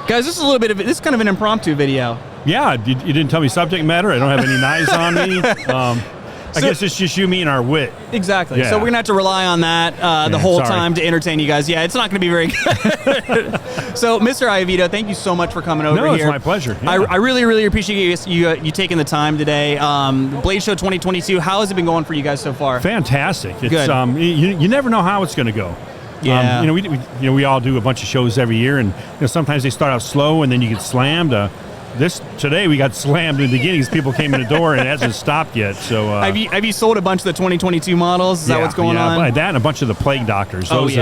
Guys, this is kind of an impromptu video. Yeah, you didn't tell me subject matter. I don't have any knives on me. I guess it's just you, me, and our wit. Exactly. Yeah. So we're going to have to rely on that the whole time to entertain you guys. Yeah, it's not going to be very good. So, Mr. Iovito, thank you so much for coming over here. No, it's my pleasure. Yeah. I really, really appreciate you taking the time today. Blade Show 2022, how has it been going for you guys so far? Fantastic. It's, good. You never know how it's going to go. Yeah. We all do a bunch of shows every year, and sometimes they start out slow, and then you get slammed. Today we got slammed in the beginning because people came in the door and it hasn't stopped yet. So have you sold a bunch of the 2022 models? Is that what's going on? That and a bunch of the plague doctors. Those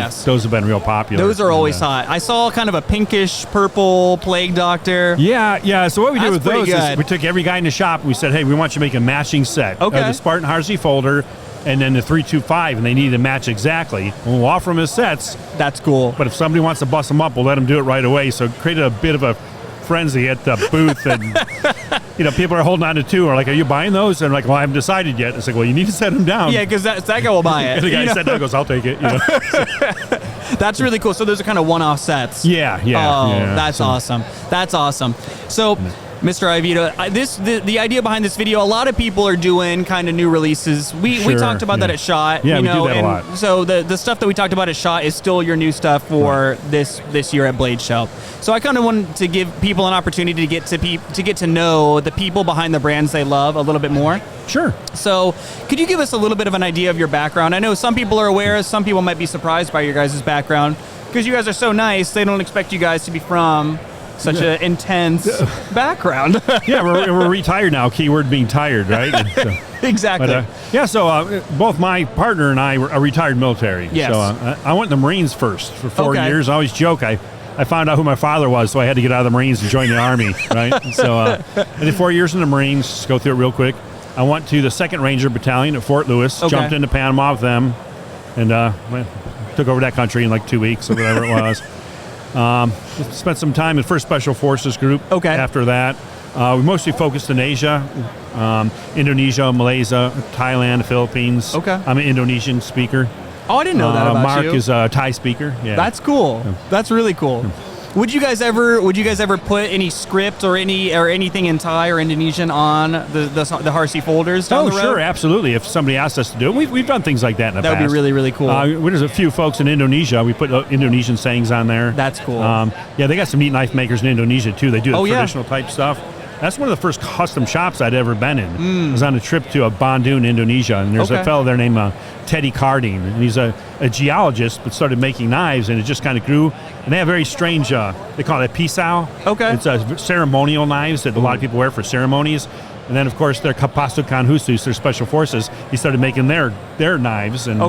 have been real popular. Those are always hot. I saw kind of a pinkish purple plague doctor. Yeah. So what we did with those is we took every guy in the shop and we said, hey, we want you to make a matching set. Okay. The Spartan Harsey folder and then the 325, and they need to match exactly. We'll offer them as sets. That's cool. But if somebody wants to bust them up, we'll let them do it right away. So it created a bit of a frenzy at the booth, and people are holding on to two. Are like, are you buying those? And I'm like, well, I haven't decided yet. It's like, well, you need to set them down. Yeah, because that guy will buy it. And the guy said that, goes, I'll take it. That's really cool. So those are kind of one-off sets. Yeah. That's awesome. That's awesome. So, Mr. Iovito, the idea behind this video, a lot of people are doing kind of new releases. We talked about that at SHOT. Yeah, we do that a lot. So the stuff that we talked about at SHOT is still your new stuff for this year at Blade Show. So I kind of wanted to give people an opportunity to get to know the people behind the brands they love a little bit more. Sure. So could you give us a little bit of an idea of your background? I know some people are aware, some people might be surprised by your guys' background because you guys are so nice, they don't expect you guys to be from such an intense background. Yeah, we're retired now. Keyword being tired, right? So, exactly. So both my partner and I are retired military. Yes. So I went in the Marines first for 4 years. I always joke I found out who my father was, so I had to get out of the Marines and join the Army, right? So I did 4 years in the Marines. Just go through it real quick. I went to the 2nd Ranger Battalion at Fort Lewis, jumped into Panama with them, and took over that country in like 2 weeks or whatever it was. Spent some time in 1st Special Forces Group. After that, we mostly focused in Asia, Indonesia, Malaysia, Thailand, the Philippines. I'm an Indonesian speaker. Oh, I didn't know that about Mark you. is a Thai speaker. Yeah. That's cool. That's really cool. Would you guys ever put any script or anything in Thai or Indonesian on the Harsey folders down the road? Sure, absolutely. If somebody asked us to do it, we've done things like that in the past. That would be really, really cool. There's a few folks in Indonesia. We put Indonesian sayings on there. That's cool. They got some neat knife makers in Indonesia too. They do the traditional type stuff. That's one of the first custom shops I'd ever been in. I was on a trip to Bandung, Indonesia, and there's a fellow there named Teddy Carding, and he's a geologist, but started making knives, and it just kind of grew. And they have very strange, they call it pisau. It's ceremonial knives that a lot of people wear for ceremonies. And then, of course, their Kapasukan Khusus, their special forces, he started making their knives. And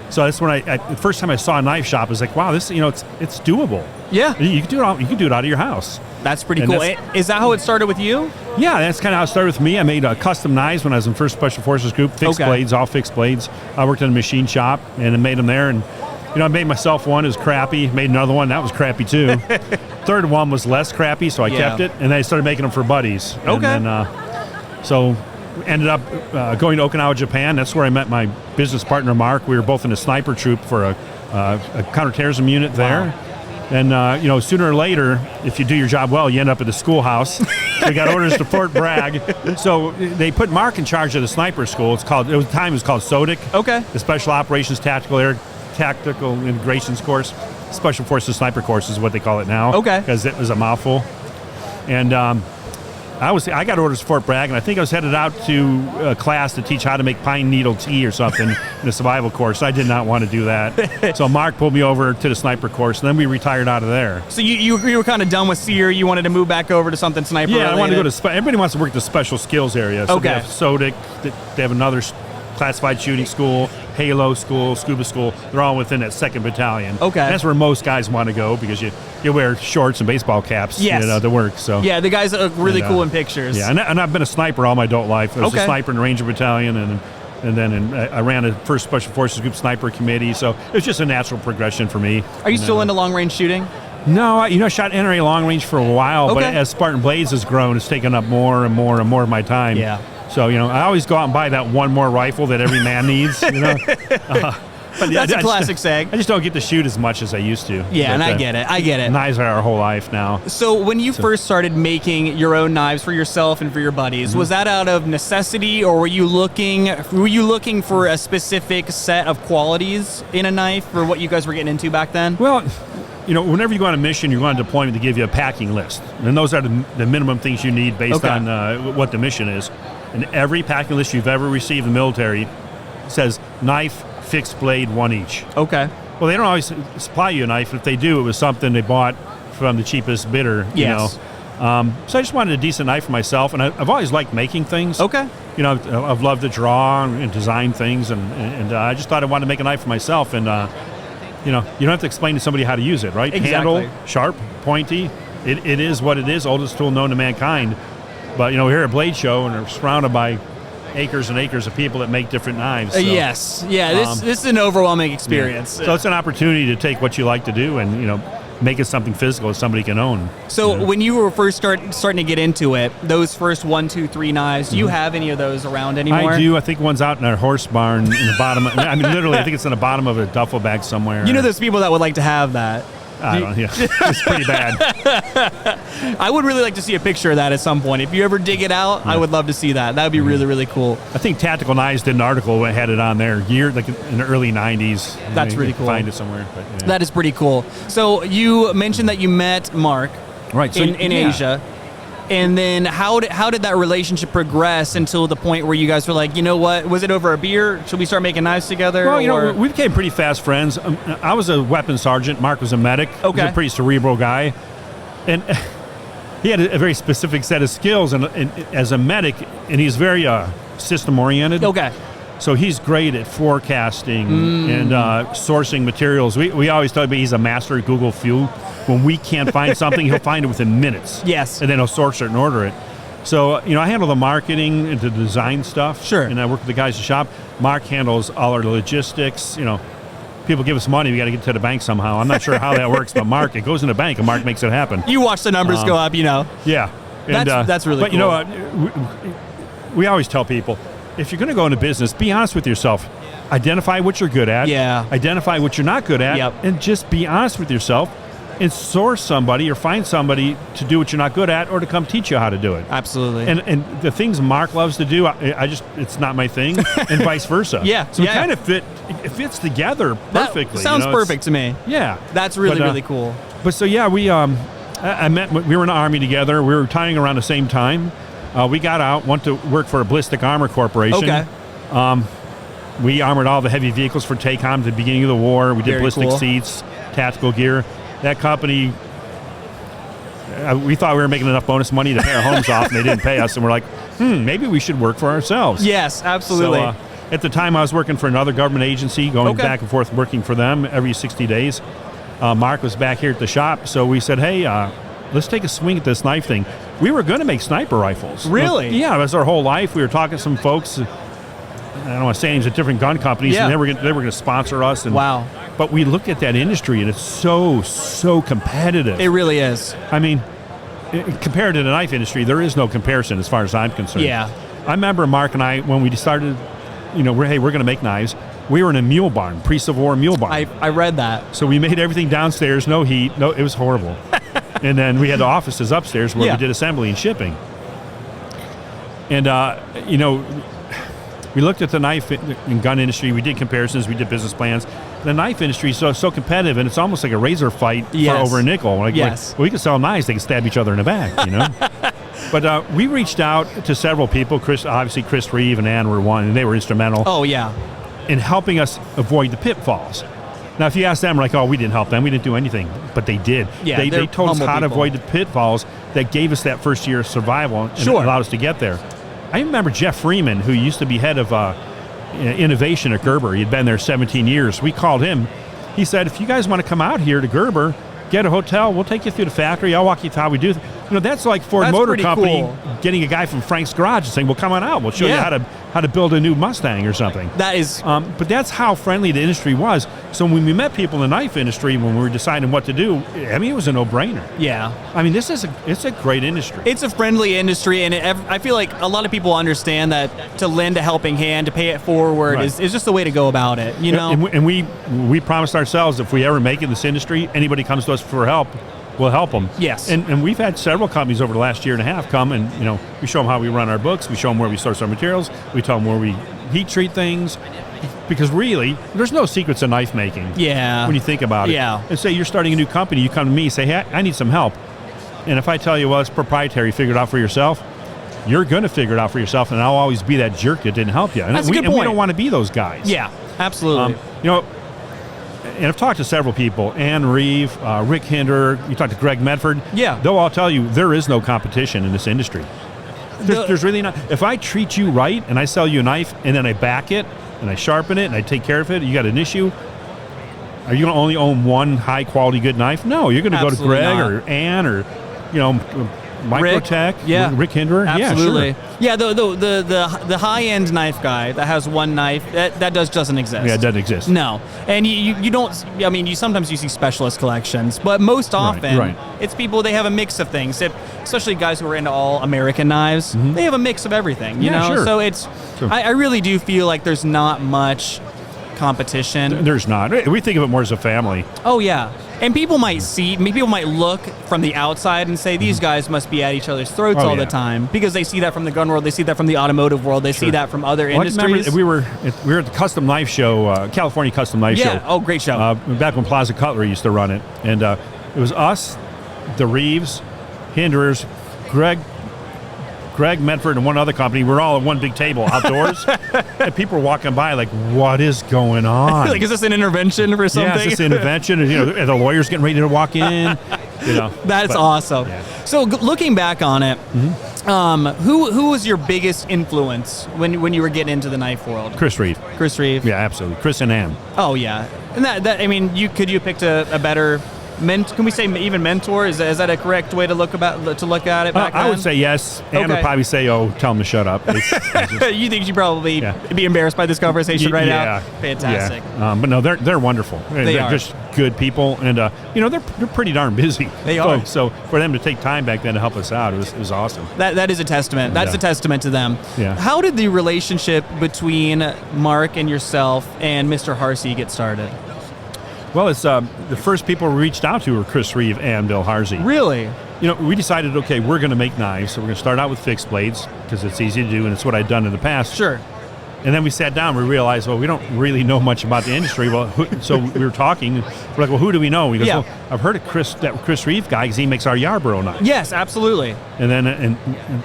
so that's when the first time I saw a knife shop, I was like, wow, this, it's doable. Yeah. You can do it out of your house. That's pretty cool. Is that how it started with you? Yeah, that's kind of how it started with me. I made custom knives when I was in 1st Special Forces Group, fixed blades, all fixed blades. I worked in a machine shop and I made them there. And, I made myself one. It was crappy. Made another one. That was crappy, too. Third one was less crappy, so I kept it. And then I started making them for buddies. And then, so ended up going to Okinawa, Japan. That's where I met my business partner, Mark. We were both in a sniper troop for a counterterrorism unit there. And, sooner or later, if you do your job well, you end up at the schoolhouse. We got orders to Fort Bragg. So they put Mark in charge of the sniper school. It was called SODIC. The Special Operations Tactical Integrations Course. Special Forces Sniper Course is what they call it now. Because it was a mouthful. And I got orders to Fort Bragg, and I think I was headed out to a class to teach how to make pine needle tea or something in a survival course. I did not want to do that. So Mark pulled me over to the sniper course, and then we retired out of there. So you were kind of done with SEER. You wanted to move back over to something sniper related. I wanted to go to everybody wants to work the special skills area. So they have SODIC, they have another classified shooting school, Halo school, scuba school. They're all within that 2nd battalion. And that's where most guys want to go because you wear shorts and baseball caps to work. So the guys look really cool in pictures. Yeah, and I've been a sniper all my adult life. I was a sniper in the Ranger Battalion, and then I ran a 1st Special Forces Group Sniper Committee. So it was just a natural progression for me. Are you still into long-range shooting? No, I shot NRA long range for a while, but as Spartan Blades has grown, it's taken up more and more and more of my time. So, I always go out and buy that one more rifle that every man needs, But That's a classic saying. I just don't get to shoot as much as I used to. Yeah, and I get it. Knives are our whole life now. So when you first started making your own knives for yourself and for your buddies, was that out of necessity, or were you looking for a specific set of qualities in a knife for what you guys were getting into back then? Well, whenever you go on a mission, you go on deployment to give you a packing list. And those are the minimum things you need based on what the mission is. And every packing list you've ever received in the military says knife, fixed blade, one each. Okay. Well, they don't always supply you a knife. If they do, it was something they bought from the cheapest bidder, Yes. So I just wanted a decent knife for myself. And I've always liked making things. Okay. I've loved to draw and design things. And I just thought I wanted to make a knife for myself. And, you don't have to explain to somebody how to use it, right? Exactly. Handle, sharp, pointy. It is what it is, oldest tool known to mankind. But, we're here at Blade Show, and we're surrounded by acres and acres of people that make different knives. So, yes. Yeah, this is an overwhelming experience. Yeah. So it's an opportunity to take what you like to do and, make it something physical that somebody can own. So when you were first starting to get into it, those first 1, 2, 3 knives, do you have any of those around anymore? I do. I think one's out in our horse barn in the bottom. Literally, I think it's in the bottom of a duffel bag somewhere. There's people that would like to have that. I don't know. Yeah. It's pretty bad. I would really like to see a picture of that at some point. If you ever dig it out, I would love to see that. That would be really, really cool. I think Tactical Knives did an article that had it on there like in the early 90s. That's really cool. Find it somewhere. But, yeah. That is pretty cool. So you mentioned that you met Mark in Asia. And then how did that relationship progress until the point where you guys were like, you know what, was it over a beer? Should we start making knives together? Well, we became pretty fast friends. I was a weapons sergeant. Mark was a medic. Okay. He's a pretty cerebral guy. And he had a very specific set of skills and as a medic, and he's very system-oriented. Okay. So he's great at forecasting and sourcing materials. We always tell him he's a master at Google Few. When we can't find something, he'll find it within minutes. Yes. And then he'll source it and order it. So, I handle the marketing and the design stuff. Sure. And I work with the guys at the shop. Mark handles all our logistics. People give us money, we got to get to the bank somehow. I'm not sure how that works, but Mark, it goes in the bank and Mark makes it happen. You watch the numbers go up, Yeah. And, that's really cool. But we always tell people, if you're going to go into business, be honest with yourself. Identify what you're good at. Yeah. Identify what you're not good at. Yep. And just be honest with yourself and source somebody or find somebody to do what you're not good at or to come teach you how to do it. Absolutely. And the things Mark loves to do, it's not my thing, and vice versa. Yeah. So we kind of fits together perfectly. That sounds perfect to me. Yeah. That's really, really cool. But so, yeah, we were in the Army together. We were retiring around the same time. We got out, went to work for a ballistic armor corporation. Okay. We armored all the heavy vehicles for TACOM at the beginning of the war. We did Very ballistic cool. seats, tactical gear. That company, we thought we were making enough bonus money to pay our homes off, and they didn't pay us. And we're like, maybe we should work for ourselves. Yes, absolutely. So, at the time, I was working for another government agency, going back and forth working for them every 60 days. Mark was back here at the shop, so we said, hey, let's take a swing at this knife thing. We were going to make sniper rifles. Really? Yeah, it was our whole life. We were talking to some folks, I don't want to say names, at different gun companies, and they were going to sponsor us. And, wow. But we looked at that industry, and it's so competitive. It really is. I mean, compared to the knife industry, there is no comparison as far as I'm concerned. Yeah. I remember Mark and I, when we started, we're going to make knives, we were in a mule barn, pre-Civil War mule barn. I read that. So we made everything downstairs, no heat, it was horrible. And then we had the offices upstairs where we did assembly and shipping. And, we looked at the knife and gun industry. We did comparisons. We did business plans. The knife industry is so competitive, and it's almost like a razor fight for over a nickel. Like, we could sell knives. They can stab each other in the back, But we reached out to several people. Chris Reeve and Ann were one, and they were instrumental. Oh, yeah. In helping us avoid the pitfalls. Now, if you ask them, like, we didn't help them. We didn't do anything. But they did. Yeah, they told us how to avoid the pitfalls that gave us that first year of survival and allowed us to get there. I remember Jeff Freeman, who used to be head of innovation at Gerber. He'd been there 17 years. We called him. He said, if you guys want to come out here to Gerber, get a hotel, we'll take you through the factory. I'll walk you through how we do that's like Ford That's Motor pretty Company cool. getting a guy from Frank's Garage and saying, well, come on out. We'll show you how to build a new Mustang or something. That is... but that's how friendly the industry was. So when we met people in the knife industry, when we were deciding what to do, I mean, it was a no-brainer. Yeah. I mean, it's a great industry. It's a friendly industry, and I feel like a lot of people understand that to lend a helping hand, to pay it forward, is just the way to go about it, you know? And we promised ourselves if we ever make it in this industry, anybody comes to us for help, we'll help them. Yes. And we've had several companies over the last year and a half come and, we show them how we run our books, we show them where we source our materials, we tell them where we heat treat things, because really, there's no secrets of knife making. Yeah. When you think about it. Yeah. And say you're starting a new company, you come to me, say, hey, I need some help. And if I tell you, well, it's proprietary, figure it out for yourself, you're going to figure it out for yourself, and I'll always be that jerk that didn't help you. And That's a good point. And we don't want to be those guys. Yeah, absolutely. And I've talked to several people, Ann Reeve, Rick Hinder, you talked to Greg Medford. Yeah. They'll all tell you there is no competition in this industry. There's really not. If I treat you right and I sell you a knife and then I back it and I sharpen it and I take care of it, you got an issue, are you going to only own one high-quality good knife? No, you're going to go to Greg or Ann or, Microtech, Rick Hinder. Absolutely. Yeah, sure. The high-end knife guy that has one knife, that doesn't exist. Yeah, it doesn't exist. No. And you don't, I mean, sometimes you see specialist collections, but most often it's people, they have a mix of things. Especially guys who are into all American knives, they have a mix of everything, you know? Sure. So it's, I really do feel like there's not much competition. There's not. We think of it more as a family. Oh, yeah. And people might look from the outside and say, these guys must be at each other's throats all the time, because they see that from the gun world, they see that from the automotive world, they see that from other industries. We were at the Custom Knife Show, California Custom Knife Show. Yeah, oh, great show. Back when Plaza Cutlery used to run it. And it was us, the Reeves, Hinderers, Greg Medford, and one other company. We're all at one big table outdoors, and people were walking by like, "What is going on? Like, is this an intervention for something?" Yeah, is this an intervention? And, the lawyer's getting ready to walk in. That's awesome. Yeah. So looking back on it, who was your biggest influence when you were getting into the knife world? Chris Reeve. Chris Reeve. Yeah, absolutely. Chris and Ann. Oh yeah, and that I mean, could you picked a better. Can we say even mentor? Is that a correct way to look at it back then? I would say yes. Ann would probably say, "Oh, tell him to shut up." You think she'd probably be embarrassed by this conversation right now? Fantastic. Yeah. But no, they're wonderful. They're just good people, and they're pretty darn busy. They are. So for them to take time back then to help us out, it was awesome. That is a testament. That's a testament to them. Yeah. How did the relationship between Mark and yourself and Mr. Harsey get started? Well, it's the first people we reached out to were Chris Reeve and Bill Harsey. Really? We decided, okay, we're going to make knives, so we're going to start out with fixed blades because it's easy to do, and it's what I'd done in the past. Sure. And then we sat down, we realized, well, we don't really know much about the industry. Well, so we were talking, we're like, well, who do we know? He goes, well, I've heard of that Chris Reeve guy because he makes our Yarborough knife. Yes, absolutely. And then and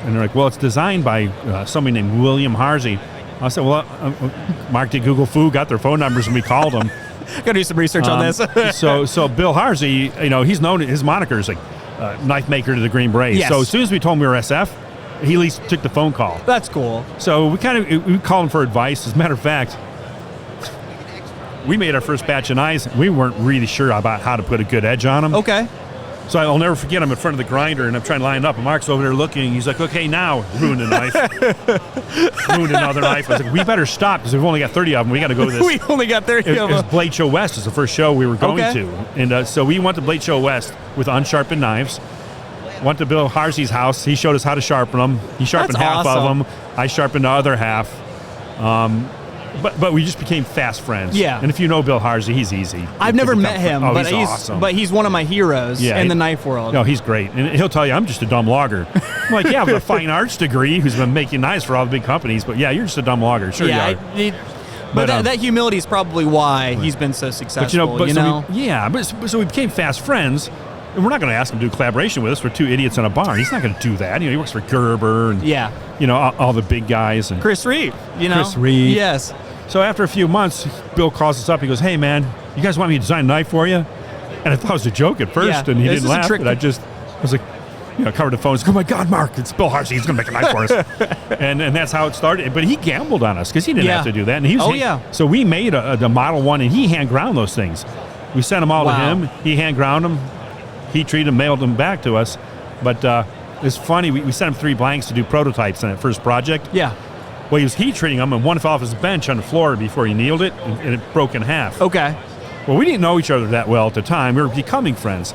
they're like, well, it's designed by somebody named William Harsey. I said, well, Mark did Google Foo, got their phone numbers, and we called them. Got to do some research on this. so Bill Harsey, he's known, his moniker is like knife maker to the Green Berets. Yes. So as soon as we told him we were SF, he at least took the phone call. That's cool. So we called him for advice. As a matter of fact, we made our first batch of knives. We weren't really sure about how to put a good edge on them. Okay. So I'll never forget, I'm in front of the grinder, and I'm trying to line up, and Mark's over there looking. He's like, okay, now, ruined a knife. Ruined another knife. I was like, we better stop, because we've only got 30 of them. We got to go to this. We only got 30 of them. Blade Show West is the first show we were going to. And so we went to Blade Show West with unsharpened knives. Went to Bill Harsey's house. He showed us how to sharpen them. He sharpened half of them. I sharpened the other half. But we just became fast friends. Yeah. And if you know Bill Harsey, he's easy. I've never met him, but he's awesome. But he's one of my heroes in the knife world. No, he's great. And he'll tell you, I'm just a dumb logger. I'm like, yeah, with a fine arts degree who's been making knives for all the big companies, but yeah, you're just a dumb logger. Sure you are. But that humility is probably why he's been so successful, So we became fast friends. And we're not going to ask him to do collaboration with us. We're two idiots in a barn. He's not going to do that. He works for Gerber and all the big guys. And Chris Reeve, Chris Reeve. Yes. So after a few months, Bill calls us up. He goes, hey, man, you guys want me to design a knife for you? And I thought it was a joke at first, and he didn't laugh. And I was like, covered the phone. Oh, my God, Mark, it's Bill Harsey. He's going to make a knife for us. and that's how it started. But he gambled on us because he didn't have to do that. And he was So we made the Model 1, and he hand ground those things. We sent them all to him. He hand ground them. He treated them, mailed them back to us. But it's funny, we sent him 3 blanks to do prototypes on that first project. Yeah. Well, he was heat treating them, and one fell off his bench on the floor before he nailed it, and it broke in half. Okay. Well, we didn't know each other that well at the time. We were becoming friends.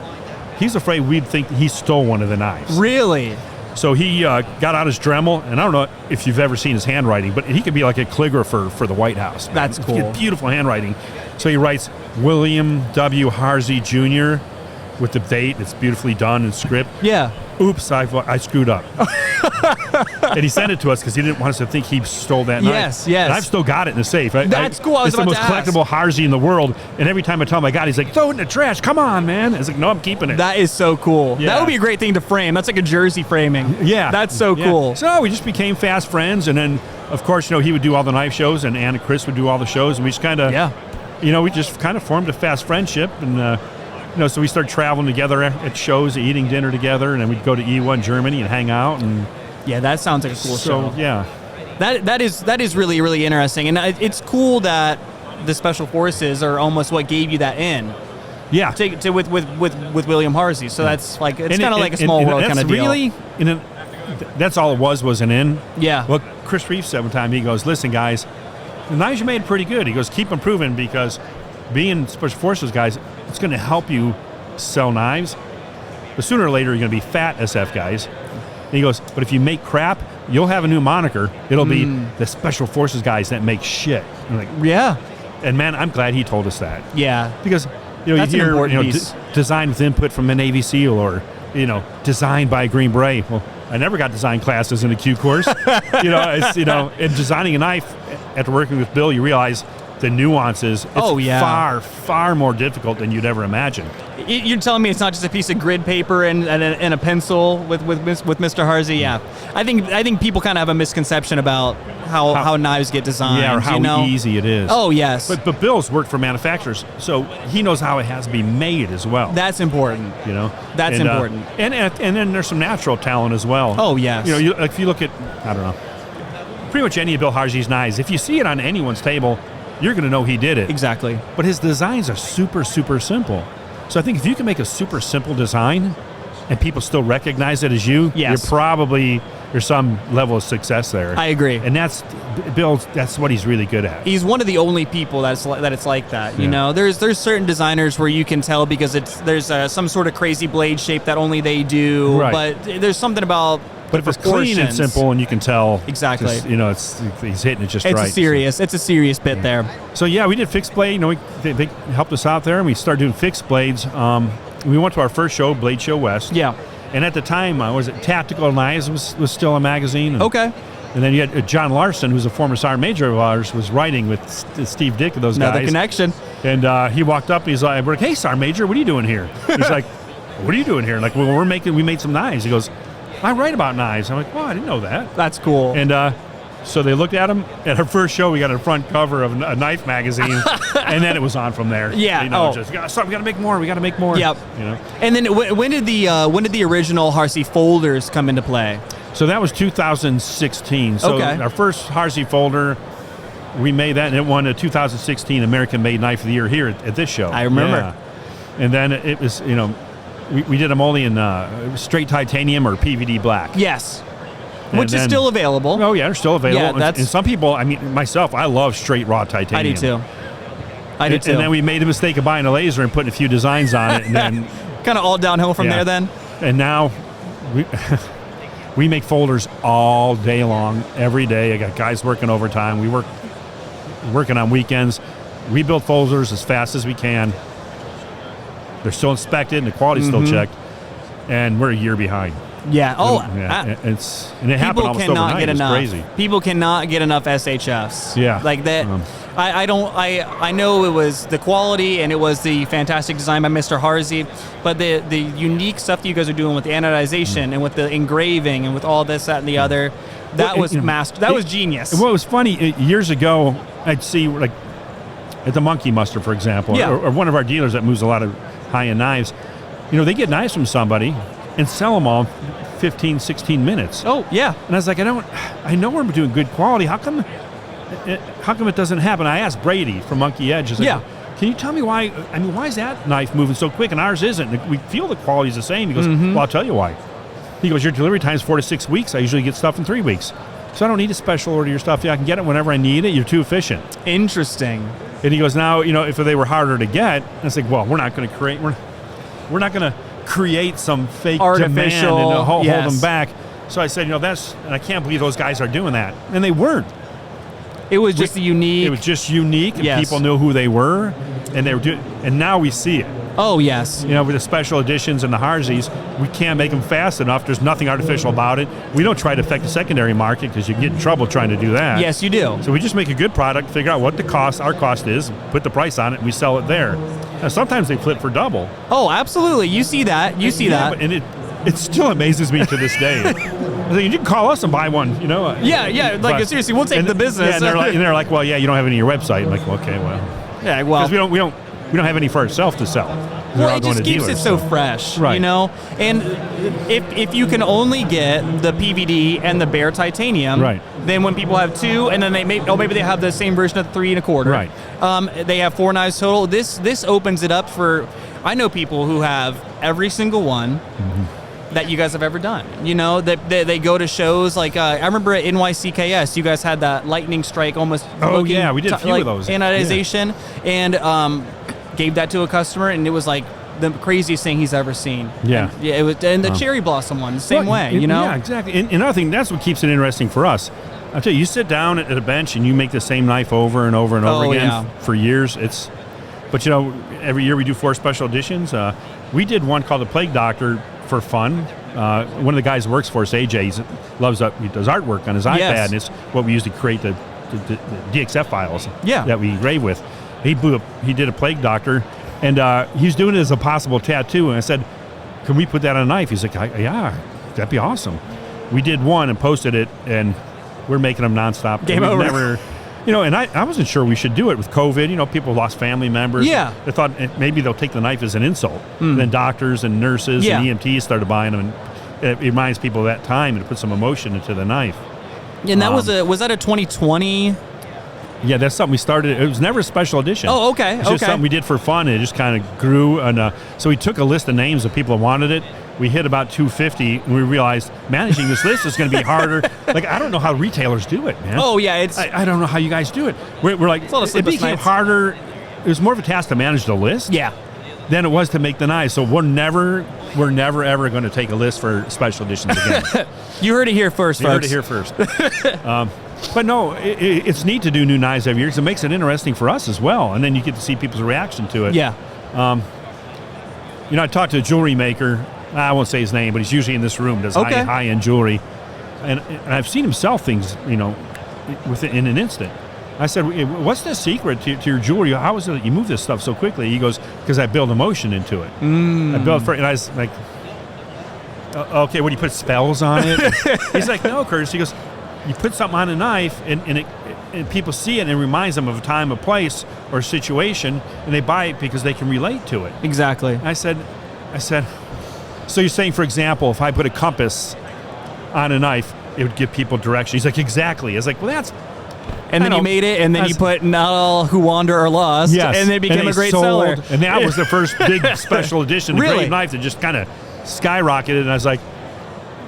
He's afraid we'd think he stole one of the knives. Really? So he got out his Dremel, and I don't know if you've ever seen his handwriting, but he could be like a calligrapher for the White House. Man. That's cool. He had beautiful handwriting. So he writes William W. Harsey Jr. with the date. It's beautifully done in script. Yeah. Oops, I screwed up. And he sent it to us because he didn't want us to think he stole that knife. Yes, yes. And I've still got it in the safe. That's cool. I was it's the about most to ask. collectible Harsey in the world. And every time I tell him I got it, he's like, throw it in the trash. Come on, man. I was like, no, I'm keeping it. That is so cool. Yeah. That would be a great thing to frame. That's like a jersey framing. Yeah. That's so Yeah. cool. So we just became fast friends. And then, of course, he would do all the knife shows, and Ann and Chris would do all the shows. And we just kind of, we just kind of formed a fast friendship. And, so we started traveling together at shows, eating dinner together, and then we'd go to E1 Germany and hang out. And yeah, that sounds like a cool show. Yeah. That is really, really interesting. And it's cool that the Special Forces are almost what gave you that in. Yeah. With William Harsey. So that's like, it's kind of like a small world kind of deal. Really, that's all it was an in. Yeah. Well, Chris Reeves said one time, he goes, listen, guys, the knives you made pretty good. He goes, keep improving, because being Special Forces guys, it's going to help you sell knives. But sooner or later, you're going to be fat SF guys. And he goes, but if you make crap, you'll have a new moniker. It'll be the Special Forces guys that make shit. I'm like, yeah. And man, I'm glad he told us that. Yeah. Because that's you an hear, important piece. designed with input from a Navy SEAL, or designed by a Green Beret. Well, I never got design classes in the Q course. In designing a knife, after working with Bill, you realize the nuances. It's far, far more difficult than you'd ever imagine. You're telling me it's not just a piece of grid paper and a pencil with Mr. Harsey? Yeah. I think people kind of have a misconception about how knives get designed. Yeah, or how easy it is. Oh, yes. But Bill's worked for manufacturers, so he knows how it has to be made as well. That's important. That's important. And then there's some natural talent as well. Oh, yes. If you look at, I don't know, pretty much any of Bill Harsey's knives, if you see it on anyone's table, you're going to know he did it. Exactly. But his designs are super, super simple. So I think if you can make a super simple design and people still recognize it as you, there's some level of success there. I agree. And that's what he's really good at. He's one of the only people that it's like that. Yeah. There's certain designers where you can tell because there's some sort of crazy blade shape that only they do. Right. But there's something about. But if it's clean and simple, and you can tell exactly, he's hitting it just right. It's a serious bit there. So we did fixed blade. They helped us out there, and we started doing fixed blades. We went to our first show, Blade Show West. Yeah. And at the time, Tactical Knives was still a magazine. Okay. And then you had John Larson, who's a former Sergeant Major of ours, was writing with Steve Dick and those guys. Another connection. And he walked up, and he's like, hey, Sergeant Major, what are you doing here? He's like, what are you doing here? Like, well, we made some knives. He goes, I write about knives. I'm like, well, I didn't know that. That's cool. And so they looked at him. At our first show, we got a front cover of a knife magazine, and then it was on from there. Yeah. We got to make more. We got to make more. Yep. And then when did the original Harsey folders come into play? So that was 2016. So our first Harsey folder, we made that, and it won a 2016 American Made Knife of the Year here at this show. I remember. Yeah. And then it was, we did them only in straight titanium or PVD black. Yes. Which is still available. Oh, yeah, they're still available. Yeah, and some people, myself, I love straight raw titanium. I do too. And then we made the mistake of buying a laser and putting a few designs on it. And then kind of all downhill from there then? And now we make folders all day long, every day. I got guys working overtime. Working on weekends. We build folders as fast as we can. They're still inspected and the quality's still checked. And we're a year behind. Yeah. Oh, it happened almost overnight. It's crazy. People cannot get enough SHFs. Yeah. Like that. I know it was the quality and it was the fantastic design by Mr. Harsey, but the unique stuff that you guys are doing with the anodization and with the engraving and with all this, that, and the other, that was genius. What was funny, years ago, I'd see like at the Monkey Muster, for example, or one of our dealers that moves a lot of high-end knives, they get knives from somebody and sell them all 15, 16 minutes. Oh, yeah. And I was like, I know we're doing good quality. How come it doesn't happen? I asked Brady from Monkey Edge. Like, can you tell me why? Why is that knife moving so quick and ours isn't? We feel the quality's the same. He goes, well, I'll tell you why. He goes, your delivery time is 4 to 6 weeks. I usually get stuff in 3 weeks. So I don't need to special order your stuff. Yeah, I can get it whenever I need it. You're too efficient. Interesting. And he goes, now, if they were harder to get, it's like, well, we're not going to create some fake artificial demand and hold them back. So I said, and I can't believe those guys are doing that. And they weren't. It was just unique. It was just unique, and people knew who they were, and they were doing. And now we see it. Oh yes. With the special editions and the Harseys, we can't make them fast enough. There's nothing artificial about it. We don't try to affect the secondary market because you get in trouble trying to do that. Yes, you do. So we just make a good product, figure out what our cost is, put the price on it, and we sell it there. Now, sometimes they flip for double. Oh, absolutely. You see that. That. And it still amazes me to this day. I think you can call us and buy one, Yeah. Like seriously, we'll take the business. Yeah, and they're like, well, yeah, you don't have any on your website. I'm like, well, okay, well. Yeah, well. Because we don't have any for ourselves to sell. Well, it just keeps it so fresh, right. And if you can only get the PVD and the bare titanium, right. Then when people have two, and then maybe they have the same version of 3 1/4, right? They have 4 knives total. This opens it up for. I know people who have every single one. Mm-hmm. That you guys have ever done. They go to shows like I remember at NYCKS, you guys had that lightning strike almost. Oh yeah, we did a few of those. Anodization, and gave that to a customer, and it was like the craziest thing he's ever seen. Yeah, it was, and the cherry blossom one, the same way. Yeah, exactly. And another thing, that's what keeps it interesting for us. I'll tell you, you sit down at a bench and you make the same knife over and over and over again for years. But every year we do 4 special editions. We did one called the Plague Doctor for fun. One of the guys who works for us, AJ, he does artwork on his iPad, and it's what we use to create the DXF files that we engrave with. He did a Plague Doctor, and he's doing it as a possible tattoo. And I said, can we put that on a knife? He's like, yeah, that'd be awesome. We did one and posted it, and we're making them nonstop. Game over. Never, and I wasn't sure we should do it with COVID. People lost family members. Yeah. They thought maybe they'll take the knife as an insult. And then doctors and nurses and EMTs started buying them. And it reminds people of that time and put some emotion into the knife. And that was that a 2020? Yeah, that's something we started. It was never a special edition. Oh, okay. It's just something we did for fun, and it just kind of grew. And so we took a list of names of people that wanted it. We hit about 250, and we realized managing this list is going to be harder. Like, I don't know how retailers do it, man. Oh, yeah. I don't know how you guys do it. We're like, it became harder. It was more of a task to manage the list than it was to make the knives. So we're never ever going to take a list for special editions again. You heard it here first, folks. You heard it here first. But no, it's neat to do new knives every year because it makes it interesting for us as well. And then you get to see people's reaction to it. Yeah. I talked to a jewelry maker. I won't say his name, but he's usually in this room, does high-end jewelry. And I've seen him sell things, in an instant. I said, what's the secret to your jewelry? How is it that you move this stuff so quickly? He goes, because I build emotion into it. I build and I was like, okay, what do you put spells on it? He's like, no, Curtis. He goes, you put something on a knife, and people see it, and it reminds them of a time, a place, or a situation, and they buy it because they can relate to it. Exactly. I said, so you're saying, for example, if I put a compass on a knife, it would give people direction. He's like, exactly. I was like, well, that's... And then you made it, and then you put Not All Who Wander Are Lost, and it became a great seller. And that was the first big special edition, the Great Knife, that just kind of skyrocketed, and I was like,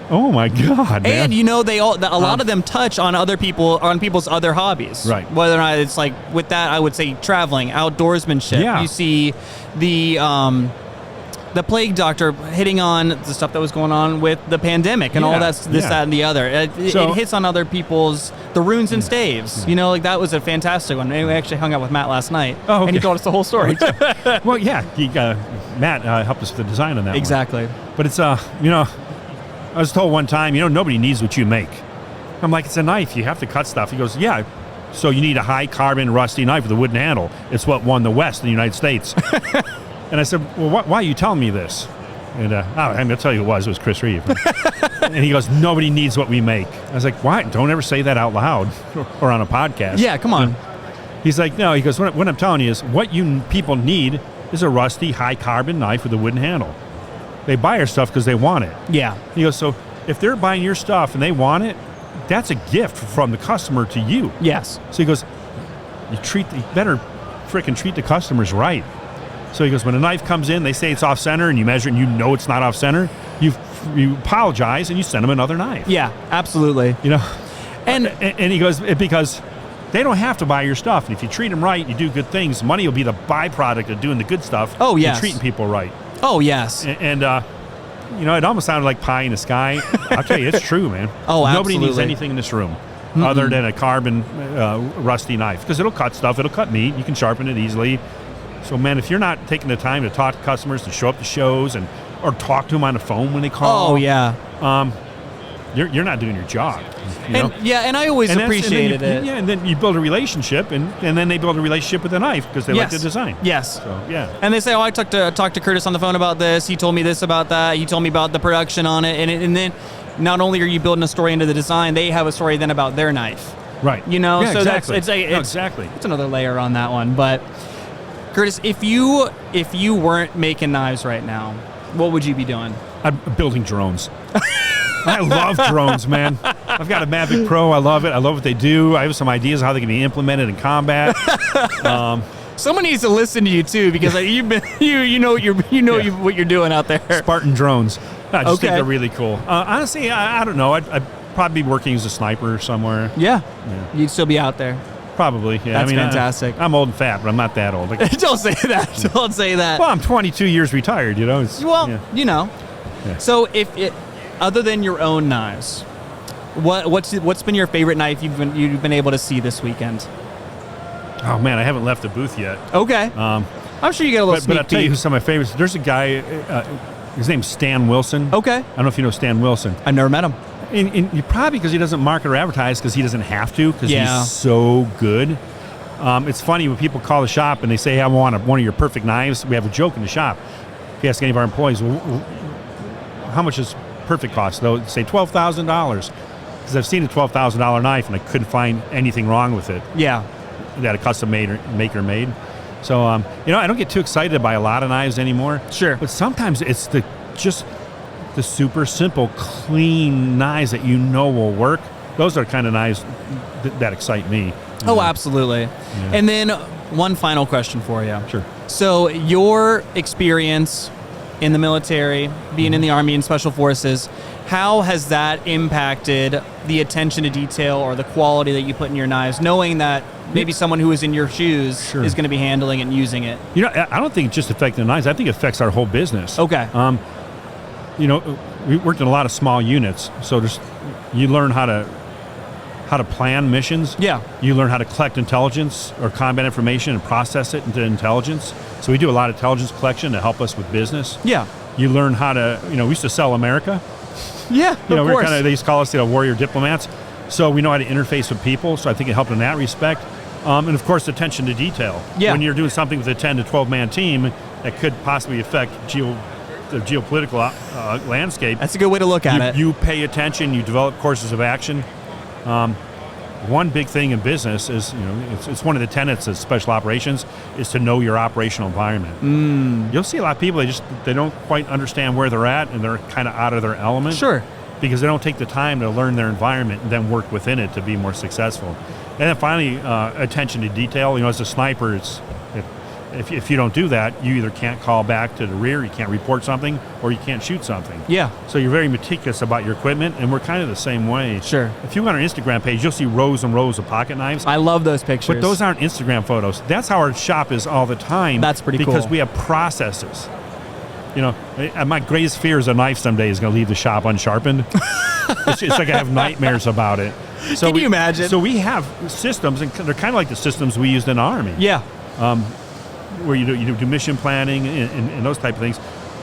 oh my God, man. And a lot of them touch on people's other hobbies. Right. Whether or not it's like, with that, I would say traveling, outdoorsmanship. Yeah. You see the Plague Doctor hitting on the stuff that was going on with the pandemic and all that, that, and the other. It hits on other people's, the runes and staves. That was a fantastic one. And we actually hung out with Matt last night, and he told us the whole story. Well, yeah, Matt helped us with the design on that exactly. one. But it's, I was told one time, nobody needs what you make. I'm like, it's a knife. You have to cut stuff. He goes, yeah, so you need a high carbon rusty knife with a wooden handle. It's what won the West in the United States. And I said, well, why are you telling me this? And I'm going to tell you it was Chris Reeve. And he goes, nobody needs what we make. I was like, why? Don't ever say that out loud or on a podcast. Yeah, come on. He's like, no. He goes, what I'm telling you is what you people need is a rusty, high carbon knife with a wooden handle. They buy our stuff because they want it. Yeah. He goes, so if they're buying your stuff and they want it, that's a gift from the customer to you. Yes. So he goes, you better freaking treat the customers right. So he goes, when a knife comes in, they say it's off center, and you measure it, and it's not off center, you you apologize and you send them another knife. Yeah, absolutely. You know, And he goes, because they don't have to buy your stuff. And if you treat them right, you do good things, money will be the byproduct of doing the good stuff. Oh, yes. And treating people right. Oh, yes. And you know, it almost sounded like pie in the sky. I'll tell you, it's true, man. Oh, Nobody absolutely. needs anything in this room other than a carbon rusty knife, because it'll cut stuff. It'll cut meat. You can sharpen it easily. So, man, if you're not taking the time to talk to customers, to show up to shows, or talk to them on the phone when they call, Oh, yeah. you're not doing your job. You know? And I always appreciated it. Yeah, and then you build a relationship, and then they build a relationship with the knife because they like the design. Yes. So, yeah. And they say, oh, I talked to Curtis on the phone about this. He told me this about that. He told me about the production on it. And then not only are you building a story into the design, they have a story then about their knife. Right. You know, yeah, so exactly. exactly. It's another layer on that one. But Curtis, if you weren't making knives right now, what would you be doing? I'm building drones. I love drones, man. I've got a Mavic Pro. I love it. I love what they do. I have some ideas how they can be implemented in combat. Someone needs to listen to you too, because you've been you know what you're doing out there. Spartan drones. I just think Okay. they're really cool. Honestly, I don't know. I'd probably be working as a sniper somewhere. Yeah. You'd still be out there. Probably. Yeah. That's fantastic. I'm old and fat, but I'm not that old. Don't say that. Don't say that. Well, I'm 22 years retired. You know. You know. Yeah. So other than your own knives, what's been your favorite knife you've been able to see this weekend? Oh man, I haven't left the booth yet. Okay. I'm sure you get a little sneak But I'll tell you peek. who some of my favorites. There's a guy. His name's Stan Wilson. Okay. I don't know if you know Stan Wilson. I've never met him. And you probably, because he doesn't market or advertise, because he doesn't have to, because Yeah. he's so good. It's funny when people call the shop and they say, "I want one of your perfect knives." We have a joke in the shop. If you ask any of our employees, well, how much does perfect cost? They'll say $12,000, because I've seen a $12,000 knife and I couldn't find anything wrong with it Yeah. that a custom maker made. So you know, I don't get too excited to buy a lot of knives anymore. Sure. But sometimes it's the super simple, clean knives that you know will work. Those are the kind of knives that excite me. Oh, absolutely. Yeah. And then one final question for you. Sure. So your experience in the military, being in the Army and Special Forces, how has that impacted the attention to detail or the quality that you put in your knives, knowing that maybe someone who is in your shoes is going to be handling it and using it? You know, I don't think it just affects the knives. I think it affects our whole business. Okay. You know, we worked in a lot of small units, so you learn how to plan missions. Yeah. You learn how to collect intelligence or combat information and process it into intelligence. So we do a lot of intelligence collection to help us with business. Yeah. You learn how to, we used to sell America. Yeah, You know, of course. they used to call us, warrior diplomats. So we know how to interface with people. So I think it helped in that respect. And of course, attention to detail. Yeah. When you're doing something with a 10 to 12 man team that could possibly affect the geopolitical landscape. That's a good way to look at it. You pay attention. You develop courses of action. One big thing in business is, it's one of the tenets of special operations is to know your operational environment. You'll see a lot of people, they don't quite understand where they're at, and they're kind of out of their element. Sure. Because they don't take the time to learn their environment and then work within it to be more successful. And then finally, attention to detail. As a sniper, if you don't do that, you either can't call back to the rear, you can't report something, or you can't shoot something. Yeah. So you're very meticulous about your equipment, and we're kind of the same way. Sure. If you go on our Instagram page, you'll see rows and rows of pocket knives. I love those pictures. But those aren't Instagram photos. That's how our shop is all the time. That's pretty cool. Because we have processes. My greatest fear is a knife someday is going to leave the shop unsharpened. It's like I have nightmares about it. So Can you imagine? So we have systems, and they're kind of like the systems we used in the Army. Yeah. Where you do mission planning and those type of things.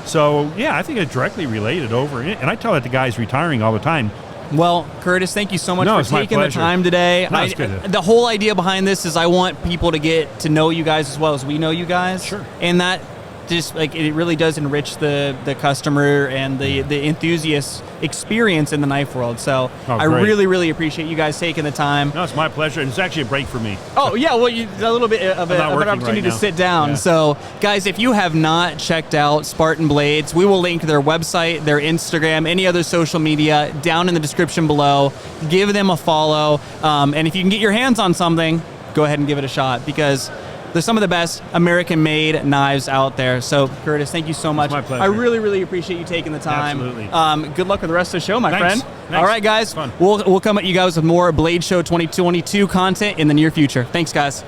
So, yeah, I think it's directly related over. And I tell that to guys retiring all the time. Well, Curtis, thank you so much It's for my taking the pleasure. time today. No, it's good. The whole idea behind this is I want people to get to know you guys as well as we know you guys. Sure. And that just it really does enrich the customer and the enthusiast experience in the knife world. So I great. really, really appreciate you guys taking the time. No, it's my pleasure. And it's actually a break for me. Oh, yeah, well, a little bit of an opportunity to sit down. Yeah. So, guys, if you have not checked out Spartan Blades, we will link their website, their Instagram, any other social media down in the description below. Give them a follow. And if you can get your hands on something, go ahead and give it a shot, because They're some of the best American-made knives out there. So, Curtis, thank you so much. It's my pleasure. I really, really appreciate you taking the time. Absolutely. Good luck with the rest of the show, my friend. Thanks. All right, guys. We'll come at you guys with more Blade Show 2022 content in the near future. Thanks, guys.